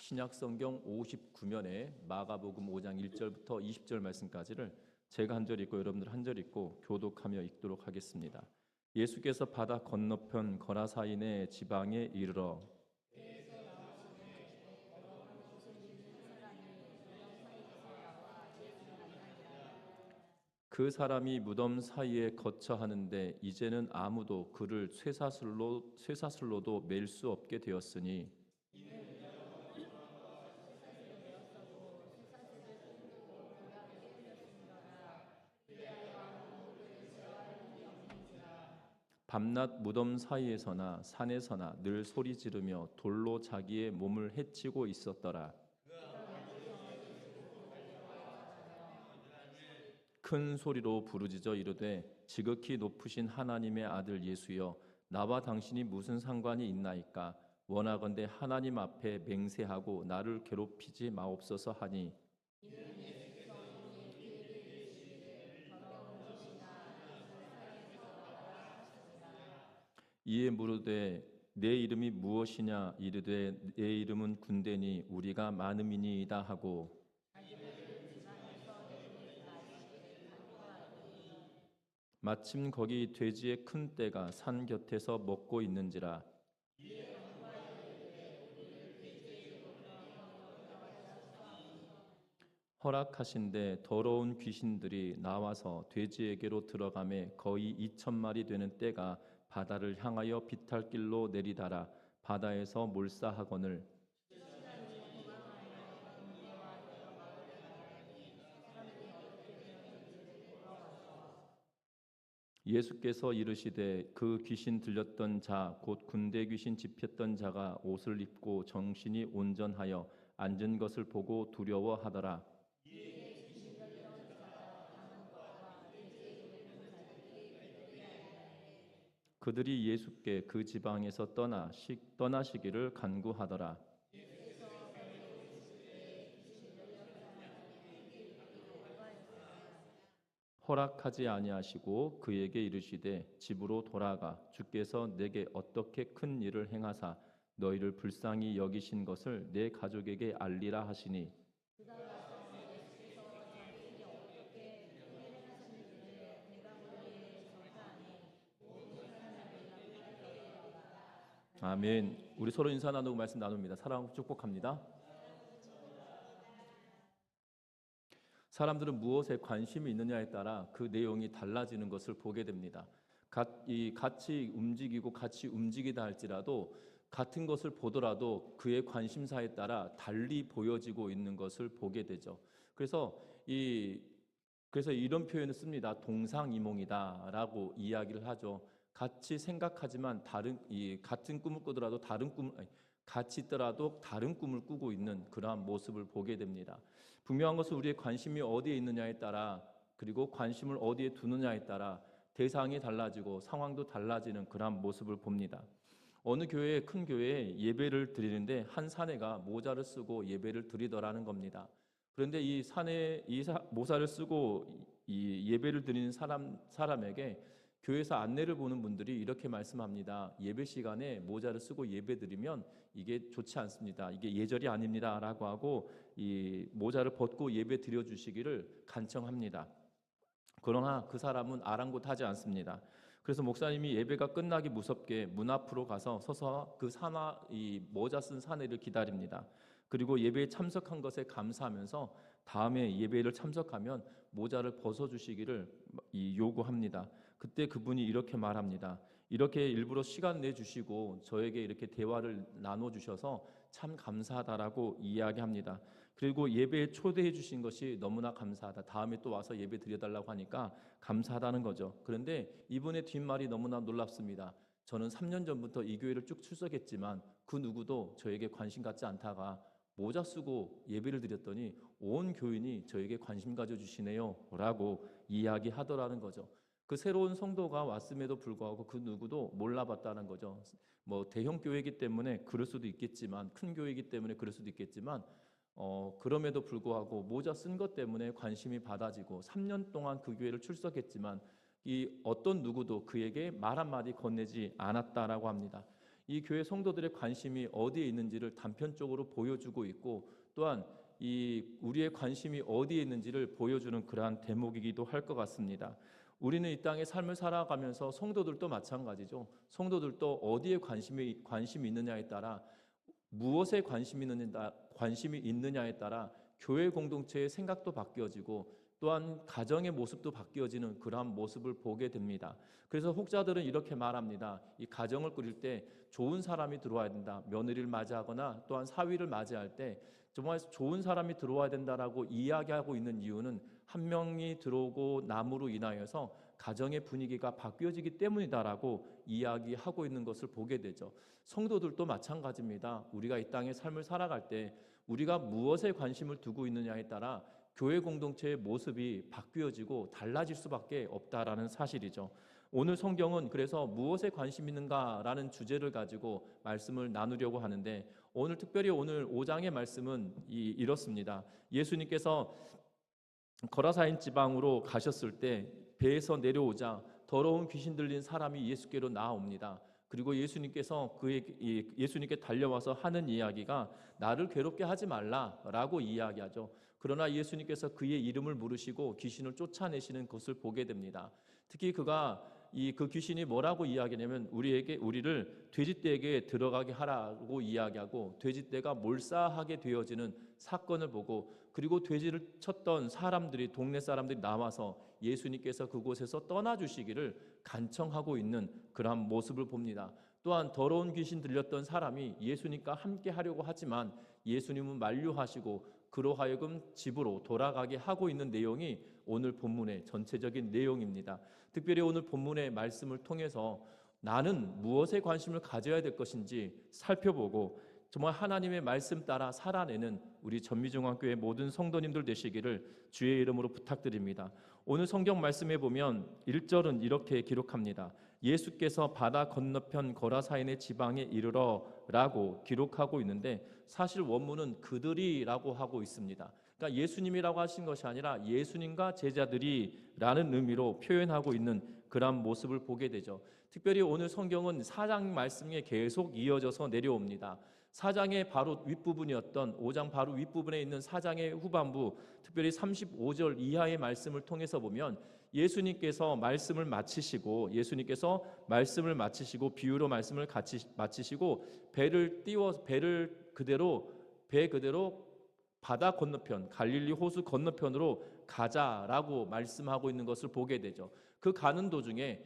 신약성경 59면에 마가복음 5장 1절부터 20절 말씀까지를 제가 한 절 읽고 여러분들 한 절 읽고 교독하며 읽도록 하겠습니다. 예수께서 바다 건너편 거라사인의 지방에 이르러 그 사람이 무덤 사이에 거처 하는데 이제는 아무도 그를 쇠사슬로도 맬 수 없게 되었으니 밤낮 무덤 사이에서나 산에서나 늘 소리 지르며 돌로 자기의 몸을 해치고 있었더라. 큰 소리로 부르짖어 이르되 지극히 높으신 하나님의 아들 예수여 나와 당신이 무슨 상관이 있나이까 원하건대 하나님 앞에 맹세하고 나를 괴롭히지 마옵소서 하니 이에 물으되 내 이름이 무엇이냐 이르되 내 이름은 군대니 우리가 많음이니이다 하고 마침 거기 돼지의 큰 떼가 산 곁에서 먹고 있는지라 허락하신대 더러운 귀신들이 나와서 돼지에게로 들어가매 거의 2,000마리 되는 떼가 바다를 향하여 비탈길로 내리다라 바다에서 몰사하거늘 예수께서 이르시되 그 귀신 들렸던 자 곧 군대 귀신 집혔던 자가 옷을 입고 정신이 온전하여 앉은 것을 보고 두려워하더라. 그들이 예수께 그 지방에서 떠나시기를 간구하더라. 허락하지 아니하시고 그에게 이르시되 집으로 돌아가 주께서 내게 어떻게 큰 일을 행하사 너희를 불쌍히 여기신 것을 내 가족에게 알리라 하시니 아멘. 우리 서로 인사 나누고 말씀 나눕니다. 사랑하고 축복합니다. 사람들은 무엇에 관심이 있느냐에 따라 그 내용이 달라지는 것을 보게 됩니다. 같이 움직이고 같이 움직이다 할지라도 같은 것을 보더라도 그의 관심사에 따라 달리 보여지고 있는 것을 보게 되죠. 그래서 이런 표현을 씁니다. 동상이몽이다라고 이야기를 하죠. 같이 생각하지만 같은 꿈을 꾸더라도 같이 있더라도 다른 꿈을 꾸고 있는 그러한 모습을 보게 됩니다. 분명한 것은 우리의 관심이 어디에 있느냐에 따라 그리고 관심을 어디에 두느냐에 따라 대상이 달라지고 상황도 달라지는 그러한 모습을 봅니다. 어느 교회에 큰 교회에 예배를 드리는데 한 사내가 모자를 쓰고 예배를 드리더라는 겁니다. 그런데 이 모자를 쓰고 이 예배를 드리는 사람에게 교회에서 안내를 보는 분들이 이렇게 말씀합니다. 예배 시간에 모자를 쓰고 예배 드리면 이게 좋지 않습니다. 이게 예절이 아닙니다라고 하고 이 모자를 벗고 예배 드려 주시기를 간청합니다. 그러나 그 사람은 아랑곳하지 않습니다. 그래서 목사님이 예배가 끝나기 무섭게 문 앞으로 가서 서서 이 모자 쓴 사내를 기다립니다. 그리고 예배에 참석한 것에 감사하면서 다음에 예배를 참석하면 모자를 벗어주시기를 요구합니다. 그때 그분이 이렇게 말합니다. 이렇게 일부러 시간 내주시고 저에게 이렇게 대화를 나눠주셔서 참 감사하다라고 이야기합니다. 그리고 예배에 초대해 주신 것이 너무나 감사하다. 다음에 또 와서 예배 드려달라고 하니까 감사하다는 거죠. 그런데 이분의 뒷말이 너무나 놀랍습니다. 저는 3년 전부터 이 교회를 쭉 출석했지만 그 누구도 저에게 관심 갖지 않다가 모자 쓰고 예배를 드렸더니 온 교인이 저에게 관심 가져주시네요 라고 이야기하더라는 거죠. 그 새로운 성도가 왔음에도 불구하고 그 누구도 몰라봤다는 거죠. 대형 교회이기 때문에 그럴 수도 있겠지만 큰 교회이기 때문에 그럴 수도 있겠지만 그럼에도 불구하고 모자 쓴 것 때문에 관심이 받아지고 3년 동안 그 교회를 출석했지만 이 어떤 누구도 그에게 말 한마디 건네지 않았다라고 합니다. 이 교회 성도들의 관심이 어디에 있는지를 단편적으로 보여주고 있고, 또한 이 우리의 관심이 어디에 있는지를 보여주는 그러한 대목이기도 할 것 같습니다. 우리는 이 땅의 삶을 살아가면서 성도들도 마찬가지죠. 성도들도 어디에 관심이 있느냐에 따라, 무엇에 관심이 있느냐에 따라 교회 공동체의 생각도 바뀌어지고, 또한 가정의 모습도 바뀌어지는 그러한 모습을 보게 됩니다. 그래서 혹자들은 이렇게 말합니다. 이 가정을 꾸릴 때 좋은 사람이 들어와야 된다. 며느리를 맞이하거나 또한 사위를 맞이할 때 정말 좋은 사람이 들어와야 된다라고 이야기하고 있는 이유는 한 명이 들어오고 남으로 인하여서 가정의 분위기가 바뀌어지기 때문이다라고 이야기하고 있는 것을 보게 되죠. 성도들도 마찬가지입니다. 우리가 이 땅의 삶을 살아갈 때 우리가 무엇에 관심을 두고 있느냐에 따라 교회 공동체의 모습이 바뀌어지고 달라질 수밖에 없다라는 사실이죠. 오늘 성경은 그래서 무엇에 관심 있는가라는 주제를 가지고 말씀을 나누려고 하는데, 오늘 특별히 오늘 5장의 말씀은 이렇습니다. 예수님께서 거라사인 지방으로 가셨을 때 배에서 내려오자 더러운 귀신 들린 사람이 예수께로 나아옵니다. 그리고 예수님께 달려와서 하는 이야기가 나를 괴롭게 하지 말라라고 이야기하죠. 그러나 예수님께서 그의 이름을 물으시고 귀신을 쫓아내시는 것을 보게 됩니다. 특히 그 귀신이 뭐라고 이야기하냐면 우리를 돼지떼에게 들어가게 하라고 이야기하고, 돼지떼가 몰사하게 되어지는 사건을 보고, 그리고 돼지를 쳤던 동네 사람들이 나와서 예수님께서 그곳에서 떠나주시기를 간청하고 있는 그러한 모습을 봅니다. 또한 더러운 귀신 들렸던 사람이 예수님과 함께 하려고 하지만 예수님은 만류하시고 그로 하여금 집으로 돌아가게 하고 있는 내용이 오늘 본문의 전체적인 내용입니다. 특별히 오늘 본문의 말씀을 통해서 나는 무엇에 관심을 가져야 될 것인지 살펴보고 정말 하나님의 말씀 따라 살아내는 우리 전미중앙교회 모든 성도님들 되시기를 주의 이름으로 부탁드립니다. 오늘 성경 말씀에 보면 1절은 이렇게 기록합니다. 예수께서 바다 건너편 거라사인의 지방에 이르러 라고 기록하고 있는데, 사실 원문은 그들이라고 하고 있습니다. 그러니까 예수님이라고 하신 것이 아니라 예수님과 제자들이라는 의미로 표현하고 있는 그런 모습을 보게 되죠. 특별히 오늘 성경은 4장 말씀에 계속 이어져서 내려옵니다. 4장의 바로 윗부분이었던 5장 바로 윗부분에 있는 4장의 후반부, 특별히 35절 이하의 말씀을 통해서 보면 예수님께서 말씀을 마치시고 비유로 말씀을 같이 마치시고 배 그대로 바다 건너편 갈릴리 호수 건너편으로 가자라고 말씀하고 있는 것을 보게 되죠. 그 가는 도중에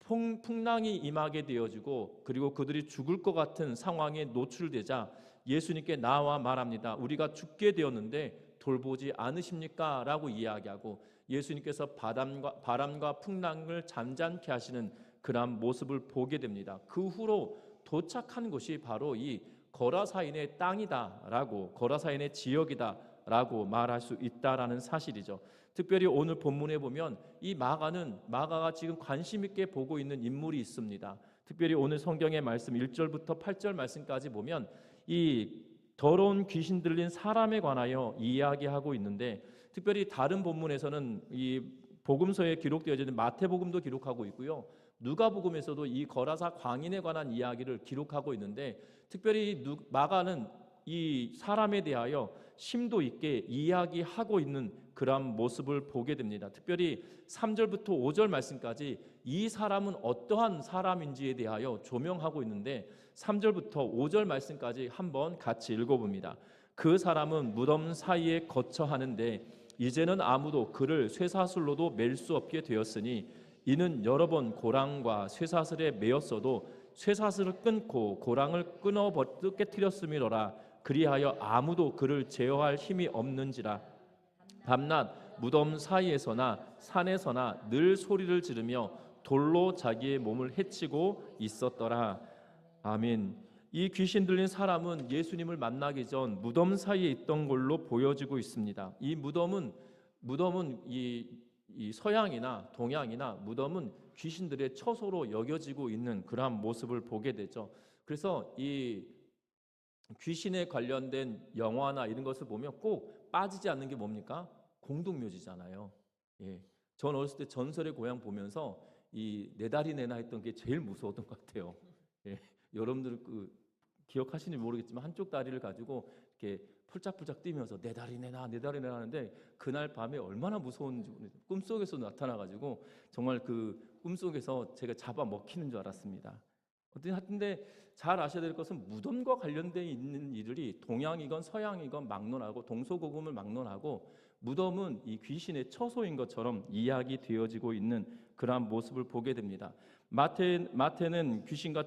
풍랑이 임하게 되어지고, 그리고 그들이 죽을 것 같은 상황에 노출되자 예수님께 나와 말합니다. 우리가 죽게 되었는데 돌보지 않으십니까? 라고 이야기하고, 예수님께서 바람과 풍랑을 잠잠케 하시는 그러한 모습을 보게 됩니다. 그 후로 도착한 곳이 바로 이 거라사인의 땅이다라고, 거라사인의 지역이다라고 말할 수 있다라는 사실이죠. 특별히 오늘 본문에 보면 이 마가가 지금 관심 있게 보고 있는 인물이 있습니다. 특별히 오늘 성경의 말씀 1절부터 8절 말씀까지 보면 이 더러운 귀신 들린 사람에 관하여 이야기하고 있는데, 특별히 다른 본문에서는 이 복음서에 기록되어지는 마태복음도 기록하고 있고요, 누가복음에서도 이 거라사 광인에 관한 이야기를 기록하고 있는데, 특별히 마가는 이 사람에 대하여 심도 있게 이야기하고 있는 그러한 모습을 보게 됩니다. 특별히 3절부터 5절 말씀까지 이 사람은 어떠한 사람인지에 대하여 조명하고 있는데, 3절부터 5절 말씀까지 한번 같이 읽어봅니다. 그 사람은 무덤 사이에 거처하는데 이제는 아무도 그를 쇠사슬로도 맬 수 없게 되었으니, 이는 여러 번 고랑과 쇠사슬에 매였어도 쇠사슬을 끊고 고랑을 끊어 깨뜨렸음이로라. 그리하여 아무도 그를 제어할 힘이 없는지라. 밤낮 무덤 사이에서나 산에서나 늘 소리를 지르며 돌로 자기의 몸을 해치고 있었더라. 아멘. 이 귀신 들린 사람은 예수님을 만나기 전 무덤 사이에 있던 걸로 보여지고 있습니다. 이 무덤은 이 서양이나 동양이나 무덤은 귀신들의 처소로 여겨지고 있는 그러한 모습을 보게 되죠. 그래서 이 귀신에 관련된 영화나 이런 것을 보면 꼭 빠지지 않는 게 뭡니까? 공동묘지잖아요. 예. 전 어렸을 때 전설의 고향 보면서 이 내 다리 내놔 했던 게 제일 무서웠던 것 같아요. 예. 여러분들 기억하시는지 모르겠지만 한쪽 다리를 가지고 이렇게 폴짝폴짝 뛰면서 내 다리 내놔 내 다리 내놔 하는데 그날 밤에 얼마나 무서운지 꿈속에서 나타나가지고 정말 그 꿈속에서 제가 잡아먹히는 줄 알았습니다. 근데 잘 아셔야 될 것은 무덤과 관련되어 있는 이들이 동양이건 서양이건 막론하고 동서고금을 막론하고 무덤은 이 귀신의 처소인 것처럼 이야기되어지고 있는 그러한 모습을 보게 됩니다. 마태는 귀신과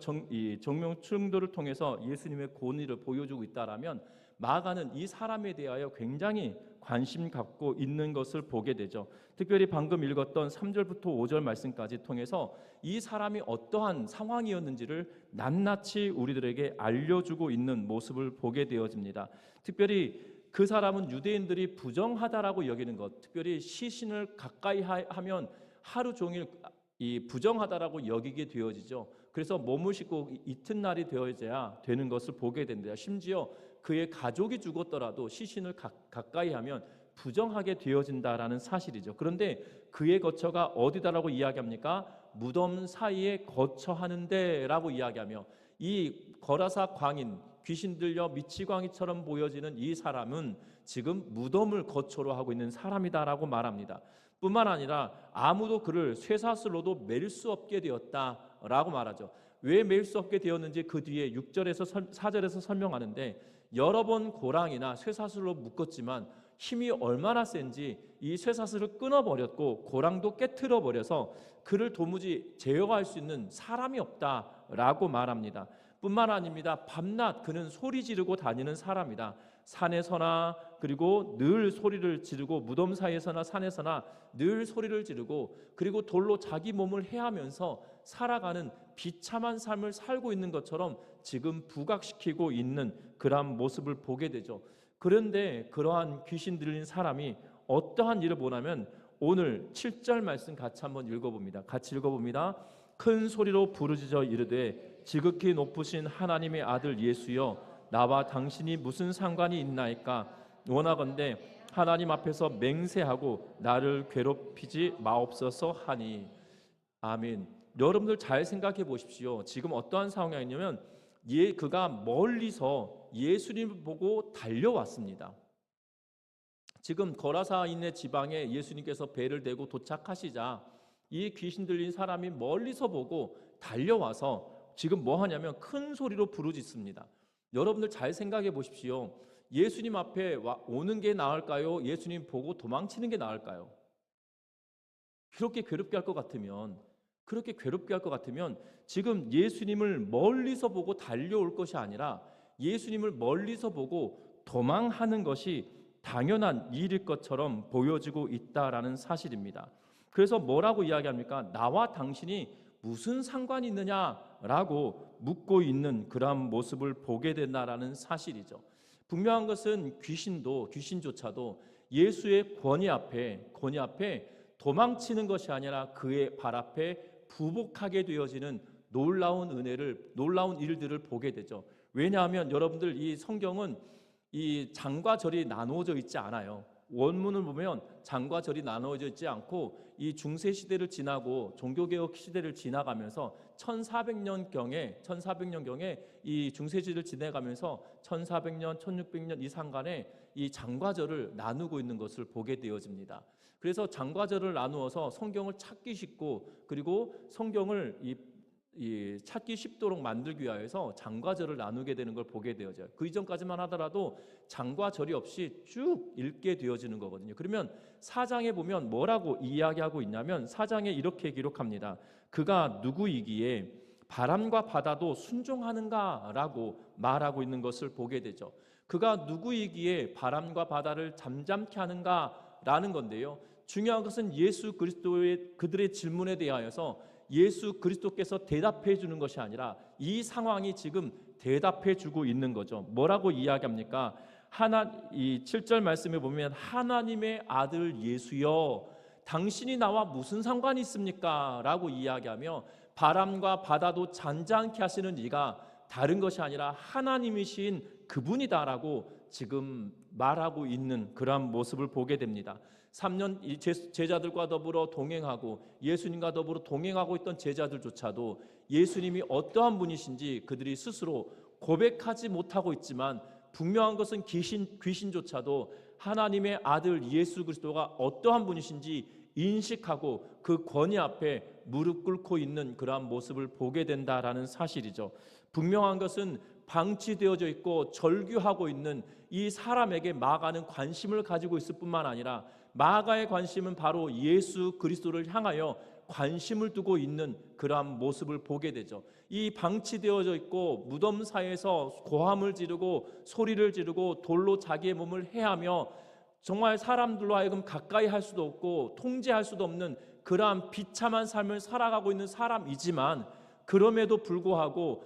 정명 충돌을 통해서 예수님의 권위를 보여주고 있다라면 마가는 이 사람에 대하여 굉장히 관심 갖고 있는 것을 보게 되죠. 특별히 방금 읽었던 3절부터 5절 말씀까지 통해서 이 사람이 어떠한 상황이었는지를 낱낱이 우리들에게 알려주고 있는 모습을 보게 되어집니다. 특별히 그 사람은 유대인들이 부정하다라고 여기는 것, 특별히 시신을 가까이 하면 하루 종일 이 부정하다라고 여기게 되어지죠. 그래서 몸을 씻고 이튿날이 되어져야 되는 것을 보게 됩니다. 심지어 그의 가족이 죽었더라도 시신을 가까이 하면 부정하게 되어진다라는 사실이죠. 그런데 그의 거처가 어디다라고 이야기합니까? 무덤 사이에 거처하는데라고 이야기하며 이 거라사 광인, 귀신 들려 미치광이처럼 보여지는 이 사람은 지금 무덤을 거처로 하고 있는 사람이다라고 말합니다. 뿐만 아니라 아무도 그를 쇠사슬로도 맬 수 없게 되었다라고 말하죠. 왜 맬 수 없게 되었는지 그 뒤에 6절에서 4절에서 설명하는데 여러 번 고랑이나 쇠사슬로 묶었지만 힘이 얼마나 센지 이 쇠사슬을 끊어버렸고 고랑도 깨트려버려서 그를 도무지 제어할 수 있는 사람이 없다라고 말합니다. 뿐만 아닙니다. 밤낮 그는 소리 지르고 다니는 사람이다. 산에서나 그리고 늘 소리를 지르고 무덤 사이에서나 산에서나 늘 소리를 지르고 그리고 돌로 자기 몸을 해하면서 살아가는 비참한 삶을 살고 있는 것처럼 지금 부각시키고 있는 그러한 모습을 보게 되죠. 그런데 그러한 귀신 들린 사람이 어떠한 일을 보냐면 오늘 7절 말씀 같이 한번 읽어봅니다. 같이 읽어봅니다. 큰 소리로 부르짖어 이르되 지극히 높으신 하나님의 아들 예수여 나와 당신이 무슨 상관이 있나이까 원하건대 하나님 앞에서 맹세하고 나를 괴롭히지 마옵소서 하니. 아멘. 여러분들 잘 생각해 보십시오. 지금 어떠한 상황이냐면 그가 멀리서 예수님을 보고 달려왔습니다. 지금 거라사인의 지방에 예수님께서 배를 대고 도착하시자 이 귀신 들린 사람이 멀리서 보고 달려와서 지금 뭐 하냐면 큰 소리로 부르짖습니다. 여러분들 잘 생각해 보십시오. 예수님 앞에 오는 게 나을까요? 예수님 보고 도망치는 게 나을까요? 그렇게 괴롭게 할 것 같으면 지금 예수님을 멀리서 보고 달려올 것이 아니라 예수님을 멀리서 보고 도망하는 것이 당연한 일일 것처럼 보여지고 있다라는 사실입니다. 그래서 뭐라고 이야기합니까? 나와 당신이 무슨 상관이 있느냐라고 묻고 있는 그러한 모습을 보게 된다라는 사실이죠. 분명한 것은 귀신조차도 예수의 권위 앞에 도망치는 것이 아니라 그의 발 앞에 부복하게 되어지는 놀라운 일들을 보게 되죠. 왜냐하면 여러분들 이 성경은 이 장과 절이 나누어져 있지 않아요. 원문을 보면 장과 절이 나누어져 있지 않고 이 중세 시대를 지나고 종교개혁 시대를 지나가면서 1400년경에 이 중세 시대를 지나가면서 1400년, 1600년 이 상간에 이 장과 절을 나누고 있는 것을 보게 되어집니다. 그래서 장과 절을 나누어서 성경을 찾기 쉽고 그리고 성경을 찾기 쉽도록 만들기 위해서 장과 절을 나누게 되는 걸 보게 되어져요. 그 이전까지만 하더라도 장과 절이 없이 쭉 읽게 되어지는 거거든요. 그러면 4장에 보면 뭐라고 이야기하고 있냐면 4장에 이렇게 기록합니다. 그가 누구이기에 바람과 바다도 순종하는가라고 말하고 있는 것을 보게 되죠. 그가 누구이기에 바람과 바다를 잠잠케 하는가라는 건데요. 중요한 것은 예수 그리스도의 그들의 질문에 대하여서 예수 그리스도께서 대답해 주는 것이 아니라 이 상황이 지금 대답해 주고 있는 거죠. 뭐라고 이야기합니까? 이 7절 말씀에 보면 하나님의 아들 예수여 당신이 나와 무슨 상관이 있습니까? 라고 이야기하며 바람과 바다도 잔잔케 하시는 이가 다른 것이 아니라 하나님이신 그분이다라고 지금 말하고 있는 그러한 모습을 보게 됩니다. 3년 제자들과 더불어 동행하고 예수님과 더불어 동행하고 있던 제자들조차도 예수님이 어떠한 분이신지 그들이 스스로 고백하지 못하고 있지만 분명한 것은 귀신조차도 하나님의 아들 예수 그리스도가 어떠한 분이신지 인식하고 그 권위 앞에 무릎 꿇고 있는 그러한 모습을 보게 된다라는 사실이죠. 분명한 것은 방치되어져 있고 절규하고 있는 이 사람에게 마가는 관심을 가지고 있을 뿐만 아니라 마가의 관심은 바로 예수 그리스도를 향하여 관심을 두고 있는 그러한 모습을 보게 되죠. 이 방치되어져 있고 무덤 사이에서 고함을 지르고 소리를 지르고 돌로 자기의 몸을 해하며 정말 사람들로 하여금 가까이 할 수도 없고 통제할 수도 없는 그러한 비참한 삶을 살아가고 있는 사람이지만 그럼에도 불구하고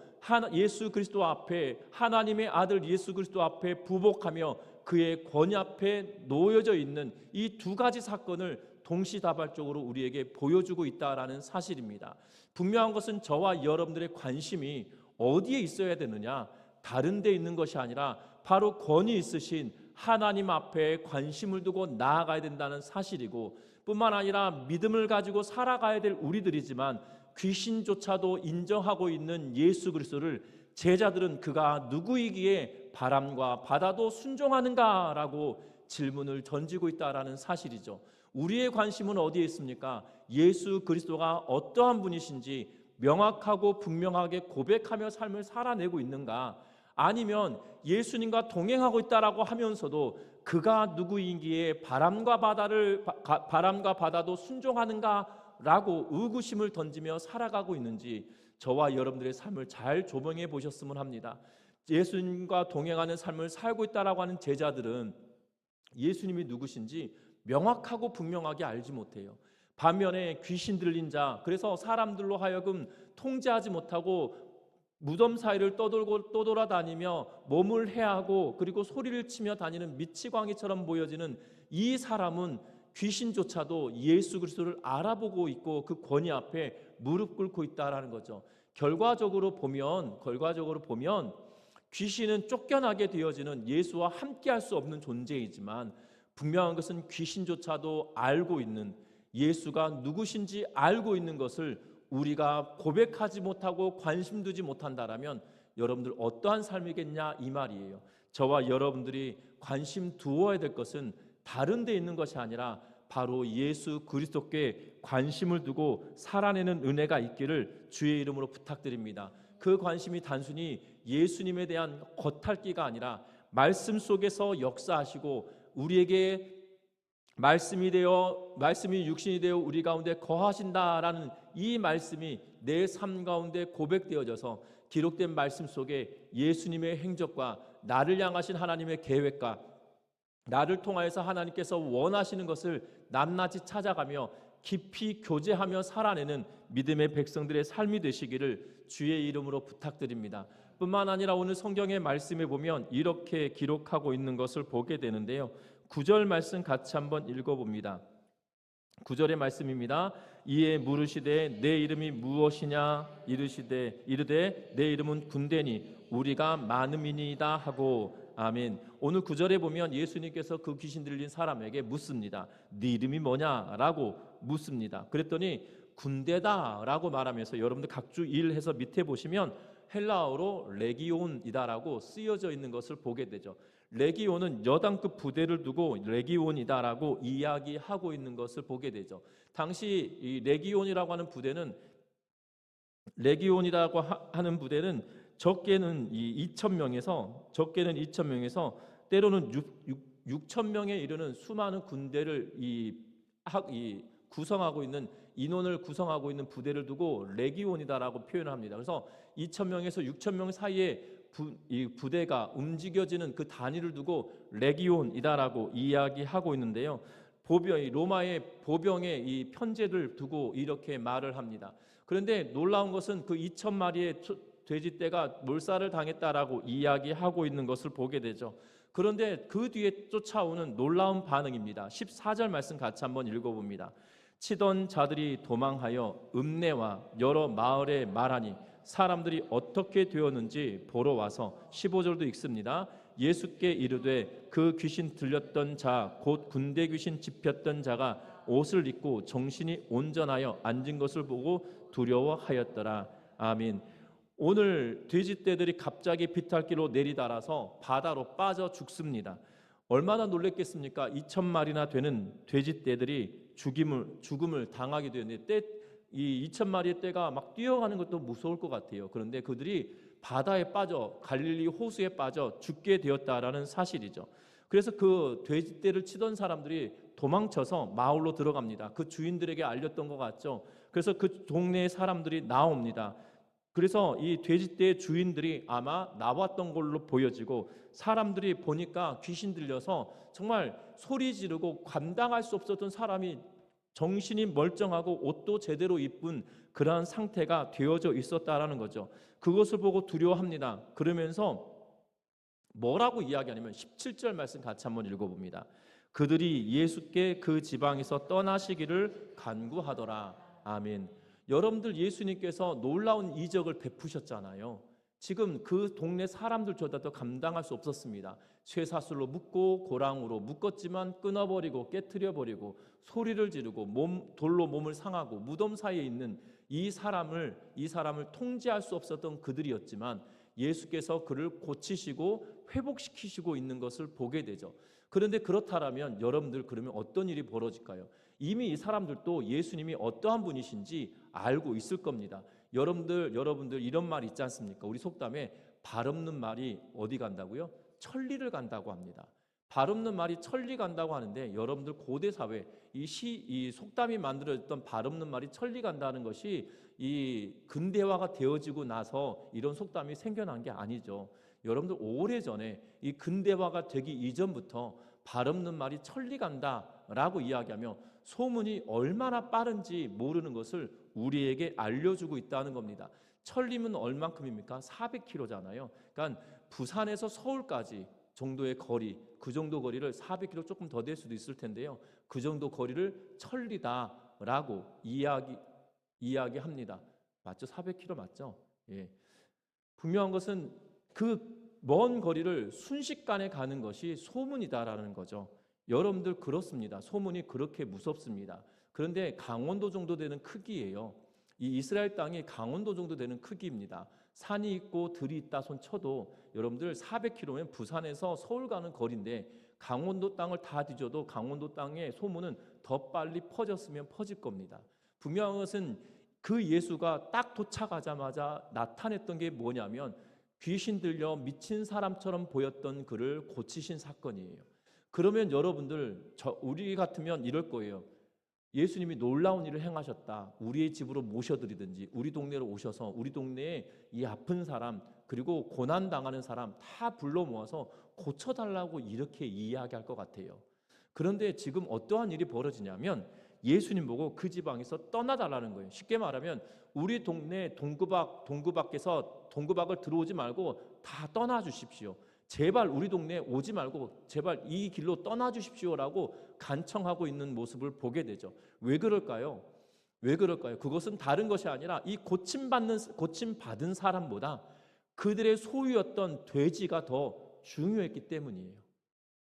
예수 그리스도 앞에 하나님의 아들 예수 그리스도 앞에 부복하며 그의 권위 앞에 놓여져 있는 이 두 가지 사건을 동시다발적으로 우리에게 보여주고 있다라는 사실입니다. 분명한 것은 저와 여러분들의 관심이 어디에 있어야 되느냐, 다른 데 있는 것이 아니라 바로 권위 있으신 하나님 앞에 관심을 두고 나아가야 된다는 사실이고, 뿐만 아니라 믿음을 가지고 살아가야 될 우리들이지만 귀신조차도 인정하고 있는 예수 그리스도를 제자들은 그가 누구이기에 바람과 바다도 순종하는가라고 질문을 던지고 있다라는 사실이죠. 우리의 관심은 어디에 있습니까? 예수 그리스도가 어떠한 분이신지 명확하고 분명하게 고백하며 삶을 살아내고 있는가? 아니면 예수님과 동행하고 있다라고 하면서도 그가 누구이기에 바람과 바다도 순종하는가라고 의구심을 던지며 살아가고 있는지 저와 여러분들의 삶을 잘 조명해 보셨으면 합니다. 예수님과 동행하는 삶을 살고 있다라고 하는 제자들은 예수님이 누구신지 명확하고 분명하게 알지 못해요. 반면에 귀신 들린 자, 그래서 사람들로 하여금 통제하지 못하고 무덤 사이를 떠돌아다니며 몸을 해하고 그리고 소리를 치며 다니는 미치광이처럼 보여지는 이 사람은 귀신조차도 예수 그리스도를 알아보고 있고 그 권위 앞에 무릎 꿇고 있다라는 거죠. 결과적으로 보면 귀신은 쫓겨나게 되어지는 예수와 함께할 수 없는 존재이지만 분명한 것은 귀신조차도 알고 있는, 예수가 누구신지 알고 있는 것을 우리가 고백하지 못하고 관심 두지 못한다라면 여러분들 어떠한 삶이겠냐 이 말이에요. 저와 여러분들이 관심 두어야 될 것은 다른 데 있는 것이 아니라 바로 예수 그리스도께 관심을 두고 살아내는 은혜가 있기를 주의 이름으로 부탁드립니다. 그 관심이 단순히 예수님에 대한 겉핥기가 아니라 말씀 속에서 역사하시고 우리에게 말씀이 육신이 되어 우리 가운데 거하신다라는 이 말씀이 내 삶 가운데 고백되어져서 기록된 말씀 속에 예수님의 행적과 나를 향하신 하나님의 계획과 나를 통하여서 하나님께서 원하시는 것을 낱낱이 찾아가며 깊이 교제하며 살아내는 믿음의 백성들의 삶이 되시기를 주의 이름으로 부탁드립니다. 뿐만 아니라 오늘 성경의 말씀에 보면 이렇게 기록하고 있는 것을 보게 되는데요. 9절 말씀 같이 한번 읽어봅니다. 9절의 말씀입니다. 이에 물으시되 내 이름이 무엇이냐 이르되 내 이름은 군대니 우리가 많음이니이다 하고 아멘. 오늘 9절에 보면 예수님께서 그 귀신 들린 사람에게 묻습니다. 네 이름이 뭐냐라고 묻습니다. 그랬더니 군대다라고 말하면서 여러분들 각주 일해서 밑에 보시면 헬라어로 레기온이다라고 쓰여져 있는 것을 보게 되죠. 레기온은 여단급 부대를 두고 레기온이다라고 이야기하고 있는 것을 보게 되죠. 당시 이 레기온이라고 하는 부대는 적게는 2,000명에서 때로는 6,000명에 이르는 수많은 군대를 구성하고 있는 인원을 구성하고 있는 부대를 두고 레기온이다라고 표현을 합니다. 그래서 2,000명에서 6,000명 사이에 이 부대가 움직여지는 그 단위를 두고 레기온이다라고 이야기하고 있는데요. 로마의 보병의 이 편제를 두고 이렇게 말을 합니다. 그런데 놀라운 것은 그 2,000마리의 돼지떼가 몰살을 당했다라고 이야기하고 있는 것을 보게 되죠. 그런데 그 뒤에 쫓아오는 놀라운 반응입니다. 14절 말씀 같이 한번 읽어봅니다. 치던 자들이 도망하여 읍내와 여러 마을에 말하니 사람들이 어떻게 되었는지 보러 와서 15절도 읽습니다. 예수께 이르되 그 귀신 들렸던 자 곧 군대 귀신 집혔던 자가 옷을 입고 정신이 온전하여 앉은 것을 보고 두려워하였더라. 아멘. 오늘 돼지떼들이 갑자기 비탈길로 내리달아서 바다로 빠져 죽습니다. 얼마나 놀랬겠습니까? 2,000마리나 되는 돼지떼들이 죽음을 당하게 되는데 이 2,000마리의 떼가 막 뛰어가는 것도 무서울 것 같아요. 그런데 그들이 바다에 빠져 갈릴리 호수에 빠져 죽게 되었다라는 사실이죠. 그래서 그 돼지떼를 치던 사람들이 도망쳐서 마을로 들어갑니다. 그 주인들에게 알렸던 것 같죠. 그래서 그 동네의 사람들이 나옵니다. 그래서 이 돼지떼의 주인들이 아마 나왔던 걸로 보여지고 사람들이 보니까 귀신 들려서 정말 소리 지르고 감당할 수 없었던 사람이 정신이 멀쩡하고 옷도 제대로 입은 그러한 상태가 되어져 있었다라는 거죠. 그것을 보고 두려워합니다. 그러면서 뭐라고 이야기하냐면 17절 말씀 같이 한번 읽어봅니다. 그들이 예수께 그 지방에서 떠나시기를 간구하더라. 아멘. 여러분들 예수님께서 놀라운 이적을 베푸셨잖아요. 지금 그 동네 사람들조차도 감당할 수 없었습니다. 쇠사슬로 묶고 고랑으로 묶었지만 끊어버리고 깨트려버리고 소리를 지르고 돌로 몸을 상하고 무덤 사이에 있는 이 사람을 통제할 수 없었던 그들이었지만 예수께서 그를 고치시고 회복시키시고 있는 것을 보게 되죠. 그런데 그렇다면 여러분들 그러면 어떤 일이 벌어질까요? 이미 이 사람들도 예수님이 어떠한 분이신지 알고 있을 겁니다. 여러분들 이런 말 있지 않습니까? 우리 속담에 발 없는 말이 어디 간다고요? 천리를 간다고 합니다. 발 없는 말이 천리 간다고 하는데 여러분들 고대 사회 이 속담이 만들어졌던 발 없는 말이 천리 간다는 것이 이 근대화가 되어지고 나서 이런 속담이 생겨난 게 아니죠. 여러분들 오래전에 이 근대화가 되기 이전부터 발 없는 말이 천리 간다라고 이야기하며 소문이 얼마나 빠른지 모르는 것을 우리에게 알려주고 있다는 겁니다. 천리면 얼만큼입니까? 400km잖아요. 그러니까 부산에서 서울까지 정도의 거리, 그 정도 거리를 400km 조금 더 될 수도 있을 텐데요. 그 정도 거리를 천리다라고 이야기합니다. 맞죠? 400km 맞죠? 예. 분명한 것은 그 먼 거리를 순식간에 가는 것이 소문이다라는 거죠. 여러분들 그렇습니다. 소문이 그렇게 무섭습니다. 그런데 강원도 정도 되는 크기예요. 이 이스라엘 땅이 강원도 정도 되는 크기입니다. 산이 있고 들이 있다 손 쳐도 여러분들 400km면 부산에서 서울 가는 거리인데 강원도 땅을 다 뒤져도 강원도 땅의 소문은 더 빨리 퍼졌으면 퍼질 겁니다. 분명한 것은 그 예수가 딱 도착하자마자 나타냈던 게 뭐냐면 귀신 들려 미친 사람처럼 보였던 그를 고치신 사건이에요. 그러면 여러분들 우리 같으면 이럴 거예요. 예수님이 놀라운 일을 행하셨다. 우리의 집으로 모셔드리든지 우리 동네로 오셔서 우리 동네에 이 아픈 사람 그리고 고난당하는 사람 다 불러 모아서 고쳐달라고 이렇게 이야기할 것 같아요. 그런데 지금 어떠한 일이 벌어지냐면 예수님 보고 그 지방에서 떠나달라는 거예요. 쉽게 말하면 우리 동네 동구밖에서 동구밖을 들어오지 말고 다 떠나 주십시오. 제발 우리 동네에 오지 말고 제발 이 길로 떠나 주십시오라고 간청하고 있는 모습을 보게 되죠. 왜 그럴까요? 왜 그럴까요? 그것은 다른 것이 아니라 이 고침받은 사람보다 그들의 소유였던 돼지가 더 중요했기 때문이에요.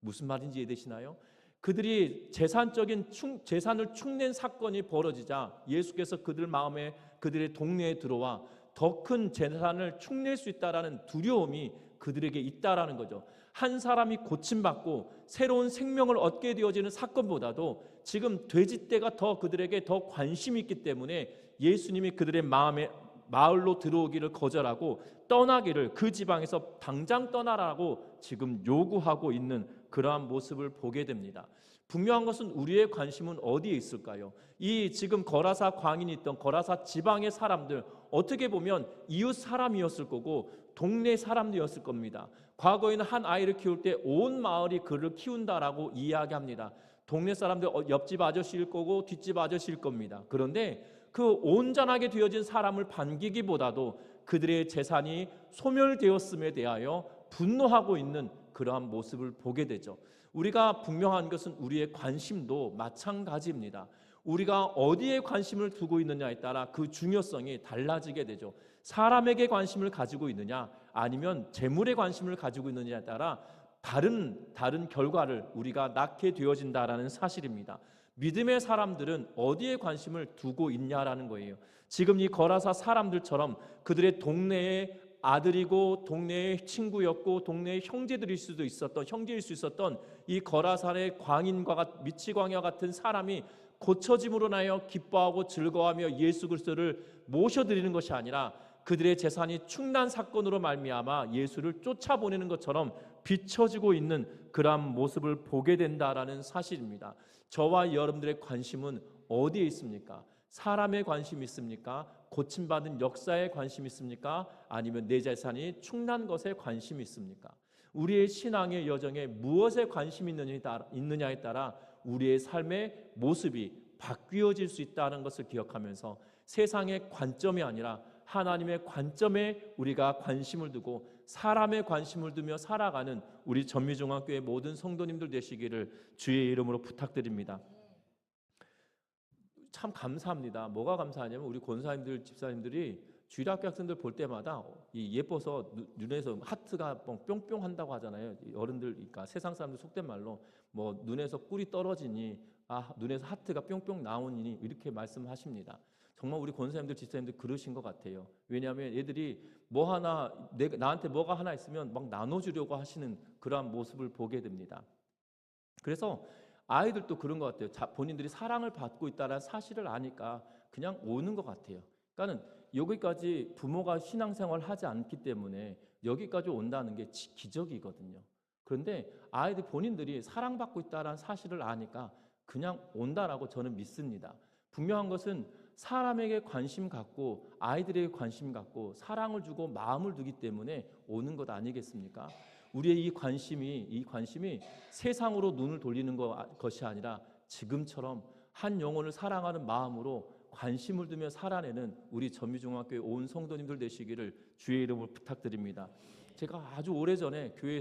무슨 말인지 이해되시나요? 그들이 재산을 축낸 사건이 벌어지자 예수께서 그들 마음에 그들의 동네에 들어와 더 큰 재산을 축낼 수 있다라는 두려움이 그들에게 있다라는 거죠. 한 사람이 고침받고 새로운 생명을 얻게 되어지는 사건보다도 지금 돼지떼가 더 그들에게 더 관심이 있기 때문에 예수님이 그들의 마을로 들어오기를 거절하고 떠나기를 그 지방에서 당장 떠나라고 지금 요구하고 있는 그러한 모습을 보게 됩니다. 분명한 것은 우리의 관심은 어디에 있을까요? 이 지금 거라사 광인이 있던 거라사 지방의 사람들 어떻게 보면 이웃 사람이었을 거고 동네 사람들이었을 겁니다. 과거에는 한 아이를 키울 때 온 마을이 그를 키운다라고 이야기합니다. 동네 사람들 옆집 아저씨일 거고 뒷집 아저씨일 겁니다. 그런데 그 온전하게 되어진 사람을 반기기보다도 그들의 재산이 소멸되었음에 대하여 분노하고 있는 그러한 모습을 보게 되죠. 우리가 분명한 것은 우리의 관심도 마찬가지입니다. 우리가 어디에 관심을 두고 있느냐에 따라 그 중요성이 달라지게 되죠. 사람에게 관심을 가지고 있느냐 아니면 재물에 관심을 가지고 있느냐에 따라 다른 결과를 우리가 낳게 되어진다라는 사실입니다. 믿음의 사람들은 어디에 관심을 두고 있냐라는 거예요. 지금 이 거라사 사람들처럼 그들의 동네의 아들이고 동네의 친구였고 동네의 형제들일 수도 있었던 형제일 수 있었던 이 거라사의 광인과 미치광이와 같은 사람이 고쳐짐으로 인하여 기뻐하고 즐거워하며 예수 그리스도를 모셔드리는 것이 아니라 그들의 재산이 충난 사건으로 말미암아 예수를 쫓아보내는 것처럼 비춰지고 있는 그러한 모습을 보게 된다라는 사실입니다. 저와 여러분들의 관심은 어디에 있습니까? 사람에 관심이 있습니까? 고침받은 역사에 관심이 있습니까? 아니면 내 재산이 충난 것에 관심이 있습니까? 우리의 신앙의 여정에 무엇에 관심이 있느냐에 따라 우리의 삶의 모습이 바뀌어질 수 있다는 것을 기억하면서 세상의 관점이 아니라 하나님의 관점에 우리가 관심을 두고 사람의 관심을 두며 살아가는 우리 전미중앙교회 모든 성도님들 되시기를 주의 이름으로 부탁드립니다. 참 감사합니다. 뭐가 감사하냐면 우리 권사님들, 집사님들이 주일학교 학생들 볼 때마다 예뻐서 눈에서 하트가 뿅뿅 한다고 하잖아요. 어른들, 그러니까 세상 사람들 속된 말로 뭐 눈에서 꿀이 떨어지니 눈에서 하트가 뿅뿅 나오니 이렇게 말씀하십니다. 정말 우리 권사님들, 집사님들 그러신 것 같아요. 왜냐하면 애들이 뭐 하나 나한테 뭐가 하나 있으면 막 나눠주려고 하시는 그러한 모습을 보게 됩니다. 그래서 아이들도 그런 것 같아요. 본인들이 사랑을 받고 있다는 사실을 아니까 그냥 오는 것 같아요. 그러니까는 여기까지 부모가 신앙생활을 하지 않기 때문에 여기까지 온다는 게 기적이거든요. 그런데 아이들 본인들이 사랑받고 있다는 사실을 아니까 그냥 온다라고 저는 믿습니다. 분명한 것은 사람에게 관심 갖고 아이들에게 관심 갖고 사랑을 주고 마음을 두기 때문에 오는 것 아니겠습니까? 우리의 이 관심이 세상으로 눈을 돌리는 것이 아니라 지금처럼 한 영혼을 사랑하는 마음으로 관심을 두며 살아내는 우리 전미중앙교회 온 성도님들 되시기를 주의 이름으로 부탁드립니다. 제가 아주 오래전에 교회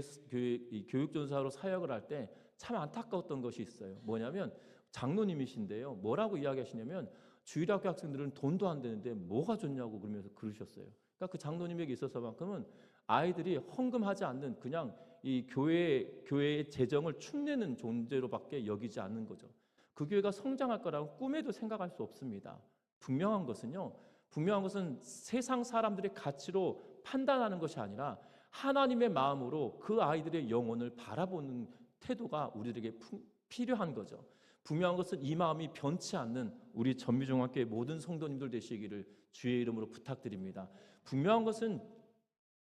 교육전사로 사역을 할 때 참 안타까웠던 것이 있어요. 뭐냐면 장로님이신데요. 뭐라고 이야기하시냐면 주일학교 학생들은 돈도 안 되는데 뭐가 좋냐고 그러면서 그러셨어요. 그러니까 그 장로님에게 있어서만큼은 아이들이 헌금하지 않는 그냥 이 교회의 재정을 축내는 존재로밖에 여기지 않는 거죠. 그 교회가 성장할 거라고 꿈에도 생각할 수 없습니다. 분명한 것은 세상 사람들의 가치로 판단하는 것이 아니라 하나님의 마음으로 그 아이들의 영혼을 바라보는 태도가 우리에게 필요한 거죠. 분명한 것은 이 마음이 변치 않는 우리 전미중앙교회 모든 성도님들 되시기를 주의 이름으로 부탁드립니다. 분명한 것은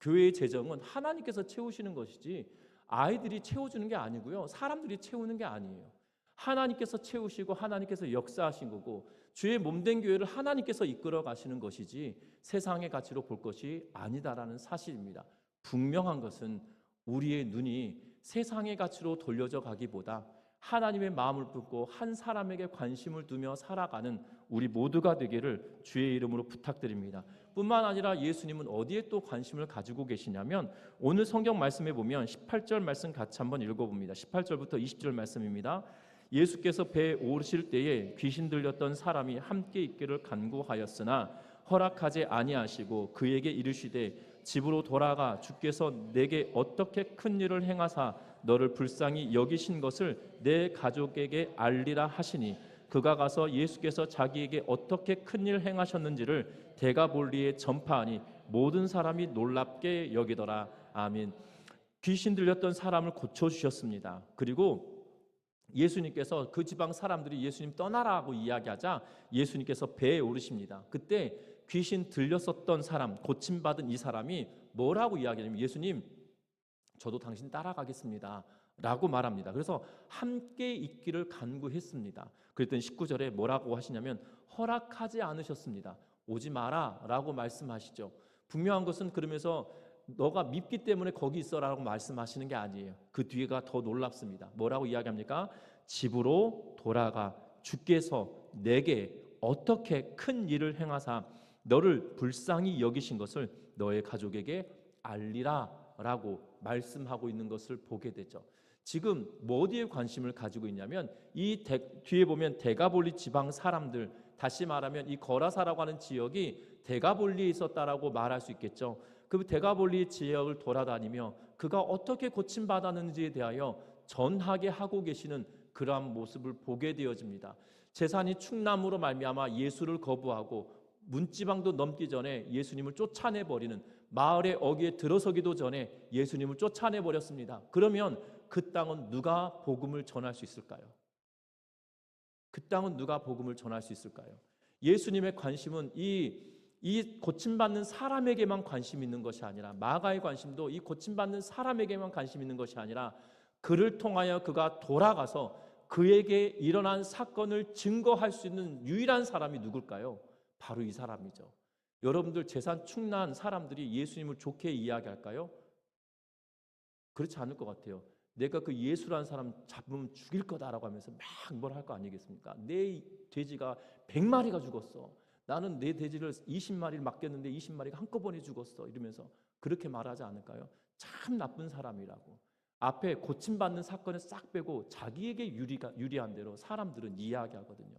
교회의 재정은 하나님께서 채우시는 것이지 아이들이 채워주는 게 아니고요. 사람들이 채우는 게 아니에요. 하나님께서 채우시고 하나님께서 역사하신 거고 주의 몸된 교회를 하나님께서 이끌어 가시는 것이지 세상의 가치로 볼 것이 아니다라는 사실입니다. 분명한 것은 우리의 눈이 세상의 가치로 돌려져 가기보다 하나님의 마음을 품고 한 사람에게 관심을 두며 살아가는 우리 모두가 되기를 주의 이름으로 부탁드립니다. 뿐만 아니라 예수님은 어디에 또 관심을 가지고 계시냐면 오늘 성경 말씀에 보면 18절 말씀 같이 한번 읽어봅니다. 18절부터 20절 말씀입니다. 예수께서 배에 오르실 때에 귀신 들렸던 사람이 함께 있기를 간구하였으나 허락하지 아니하시고 그에게 이르시되 집으로 돌아가 주께서 내게 어떻게 큰 일을 행하사 너를 불쌍히 여기신 것을 내 가족에게 알리라 하시니 그가 가서 예수께서 자기에게 어떻게 큰 일 행하셨는지를 데가볼리에 전파하니 모든 사람이 놀랍게 여기더라. 아멘. 귀신 들렸던 사람을 고쳐주셨습니다. 그리고 예수님께서 그 지방 사람들이 예수님 떠나라고 이야기하자 예수님께서 배에 오르십니다. 그때 귀신 들렸었던 사람, 고침받은 이 사람이 뭐라고 이야기하냐면 예수님 저도 당신 따라가겠습니다 라고 말합니다. 그래서 함께 있기를 간구했습니다. 그랬더니 19절에 뭐라고 하시냐면 허락하지 않으셨습니다. 오지 마라 라고 말씀하시죠. 분명한 것은 그러면서 너가 밉기 때문에 거기 있어라고 말씀하시는 게 아니에요. 그 뒤가 더 놀랍습니다. 뭐라고 이야기합니까? 집으로 돌아가 주께서 내게 어떻게 큰 일을 행하사 너를 불쌍히 여기신 것을 너의 가족에게 알리라 라고 말씀하고 있는 것을 보게 되죠. 지금 뭐 어디에 관심을 가지고 있냐면 이 뒤에 보면 데가볼리 지방 사람들, 다시 말하면 이 거라사라고 하는 지역이 데가볼리에 있었다라고 말할 수 있겠죠. 그 데가볼리 지역을 돌아다니며 그가 어떻게 고침받았는지에 대하여 전하게 하고 계시는 그러한 모습을 보게 되어집니다. 재산이 충남으로 말미암아 예수를 거부하고 문지방도 넘기 전에 예수님을 쫓아내버리는, 마을의 어귀에 들어서기도 전에 예수님을 쫓아내버렸습니다. 그러면 그 땅은 누가 복음을 전할 수 있을까요? 그 땅은 누가 복음을 전할 수 있을까요? 예수님의 관심은 이 고침받는 사람에게만 관심이 있는 것이 아니라, 마가의 관심도 이 고침받는 사람에게만 관심이 있는 것이 아니라 그를 통하여 그가 돌아가서 그에게 일어난 사건을 증거할 수 있는 유일한 사람이 누굴까요? 바로 이 사람이죠. 여러분들 재산 충난 사람들이 예수님을 좋게 이야기할까요? 그렇지 않을 것 같아요. 내가 그 예수라는 사람 잡으면 죽일 거다라고 하면서 막 뭘 할 거 아니겠습니까? 내 돼지가 100마리가 죽었어. 나는 내 돼지를 20마리를 맡겼는데 20마리가 한꺼번에 죽었어. 이러면서 그렇게 말하지 않을까요? 참 나쁜 사람이라고. 앞에 고침받는 사건을 싹 빼고 자기에게 유리한 대로 사람들은 이야기하거든요.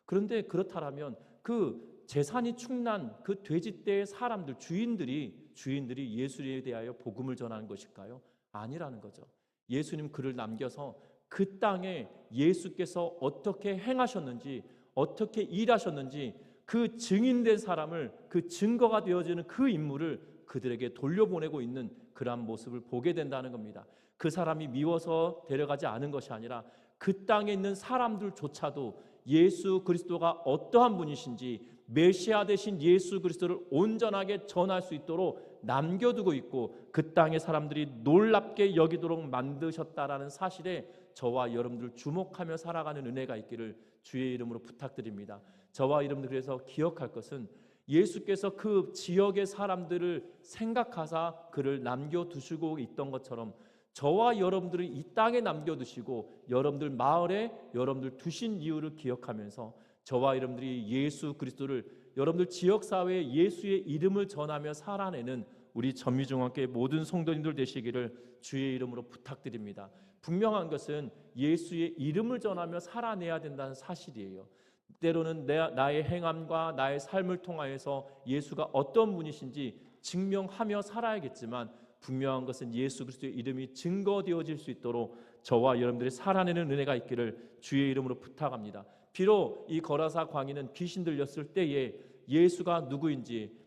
그런데 그렇다면 그 재산이 충난 그 돼지떼의 사람들, 주인들이 예수에 대하여 복음을 전하는 것일까요? 아니라는 거죠. 예수님 글을 남겨서 그 땅에 예수께서 어떻게 행하셨는지, 어떻게 일하셨는지 그 증인된 사람을, 그 증거가 되어지는 그 인물을 그들에게 돌려보내고 있는 그러한 모습을 보게 된다는 겁니다. 그 사람이 미워서 데려가지 않은 것이 아니라 그 땅에 있는 사람들조차도 예수 그리스도가 어떠한 분이신지, 메시아 되신 예수 그리스도를 온전하게 전할 수 있도록 남겨두고 있고 그 땅의 사람들이 놀랍게 여기도록 만드셨다라는 사실에 저와 여러분들 주목하며 살아가는 은혜가 있기를 주의 이름으로 부탁드립니다. 저와 여러분들 그래서 기억할 것은 예수께서 그 지역의 사람들을 생각하사 그를 남겨두시고 있던 것처럼 저와 여러분들을 이 땅에 남겨두시고 여러분들 마을에 여러분들 두신 이유를 기억하면서 저와 여러분들이 예수 그리스도를 여러분들 지역사회에 예수의 이름을 전하며 살아내는 우리 전미중앙교회 모든 성도님들 되시기를 주의 이름으로 부탁드립니다. 분명한 것은 예수의 이름을 전하며 살아내야 된다는 사실이에요. 때로는 나의 행함과 나의 삶을 통하여서 예수가 어떤 분이신지 증명하며 살아야겠지만 분명한 것은 예수 그리스도의 이름이 증거되어질 수 있도록 저와 여러분들이 살아내는 은혜가 있기를 주의 이름으로 부탁합니다. 비록 이 거라사 광인은 귀신 들렸을 때에 예수가 누구인지,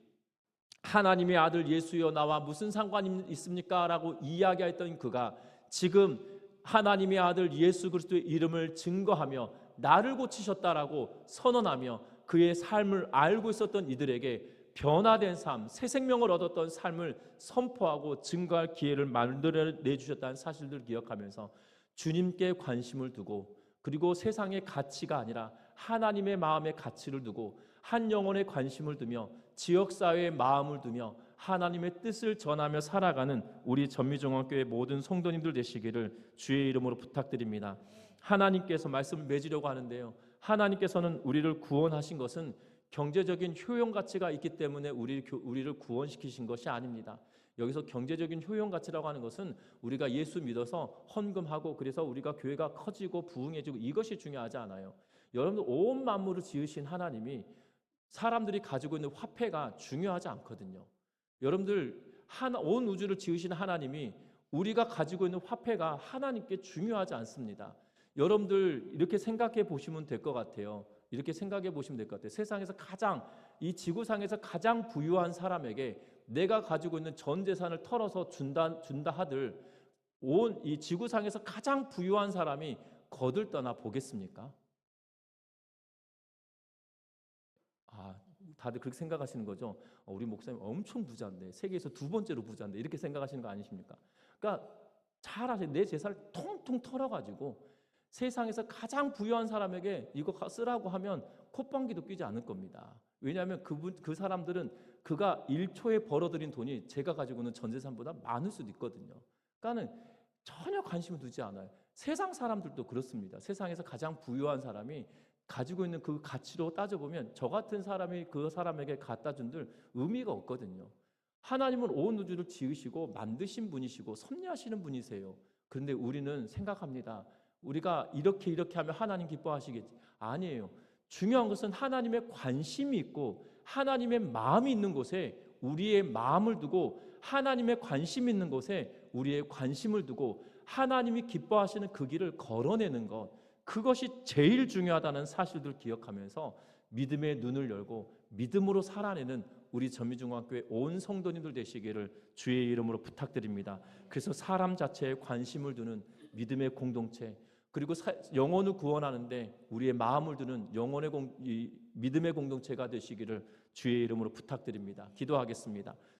하나님의 아들 예수여 나와 무슨 상관이 있습니까? 라고 이야기했던 그가 지금 하나님의 아들 예수 그리스도의 이름을 증거하며 나를 고치셨다라고 선언하며 그의 삶을 알고 있었던 이들에게 변화된 삶, 새 생명을 얻었던 삶을 선포하고 증거할 기회를 만들어내 주셨다는 사실들을 기억하면서 주님께 관심을 두고, 그리고 세상의 가치가 아니라 하나님의 마음의 가치를 두고 한 영혼에 관심을 두며 지역사회에 마음을 두며 하나님의 뜻을 전하며 살아가는 우리 전미중앙교회 모든 성도님들 되시기를 주의 이름으로 부탁드립니다. 하나님께서 말씀을 맺으려고 하는데요, 하나님께서는 우리를 구원하신 것은 경제적인 효용 가치가 있기 때문에 우리를 구원시키신 것이 아닙니다. 여기서 경제적인 효용 가치라고 하는 것은 우리가 예수 믿어서 헌금하고 그래서 우리가 교회가 커지고 부흥해지고 이것이 중요하지 않아요. 여러분들 온 만물을 지으신 하나님이 사람들이 가지고 있는 화폐가 중요하지 않거든요. 여러분들 온 우주를 지으신 하나님이 우리가 가지고 있는 화폐가 하나님께 중요하지 않습니다. 여러분들 이렇게 생각해 보시면 될 것 같아요. 이렇게 생각해 보시면 될 것 같아요. 세상에서 가장, 이 지구상에서 가장 부유한 사람에게 내가 가지고 있는 전 재산을 털어서 준다 하들 온 이 지구상에서 가장 부유한 사람이 거들떠나 보겠습니까? 다들 그렇게 생각하시는 거죠. 우리 목사님 엄청 부자인데, 세계에서 두 번째로 부자인데, 이렇게 생각하시는 거 아니십니까? 그러니까 잘 아세요. 내 재산을 통통 털어가지고 세상에서 가장 부유한 사람에게 이거 쓰라고 하면 콧방귀도 뀌지 않을 겁니다. 왜냐하면 그 사람들은 그가 1초에 벌어들인 돈이 제가 가지고 있는 전 재산보다 많을 수도 있거든요. 그러니까는 전혀 관심을 두지 않아요. 세상 사람들도 그렇습니다. 세상에서 가장 부유한 사람이 가지고 있는 그 가치로 따져보면 저 같은 사람이 그 사람에게 갖다 준들 의미가 없거든요. 하나님은 온 우주를 지으시고 만드신 분이시고 섭리하시는 분이세요. 그런데 우리는 생각합니다. 우리가 이렇게 하면 하나님 기뻐하시겠지. 아니에요. 중요한 것은 하나님의 관심이 있고 하나님의 마음이 있는 곳에 우리의 마음을 두고, 하나님의 관심이 있는 곳에 우리의 관심을 두고 하나님이 기뻐하시는 그 길을 걸어내는 것, 그것이 제일 중요하다는 사실들 기억하면서 믿음의 눈을 열고 믿음으로 살아내는 우리 전미중앙교회 온 성도님들 되시기를 주의 이름으로 부탁드립니다. 그래서 사람 자체에 관심을 두는 믿음의 공동체, 그리고 영혼을 구원하는데 우리의 마음을 두는 믿음의 공동체가 되시기를 주의 이름으로 부탁드립니다. 기도하겠습니다.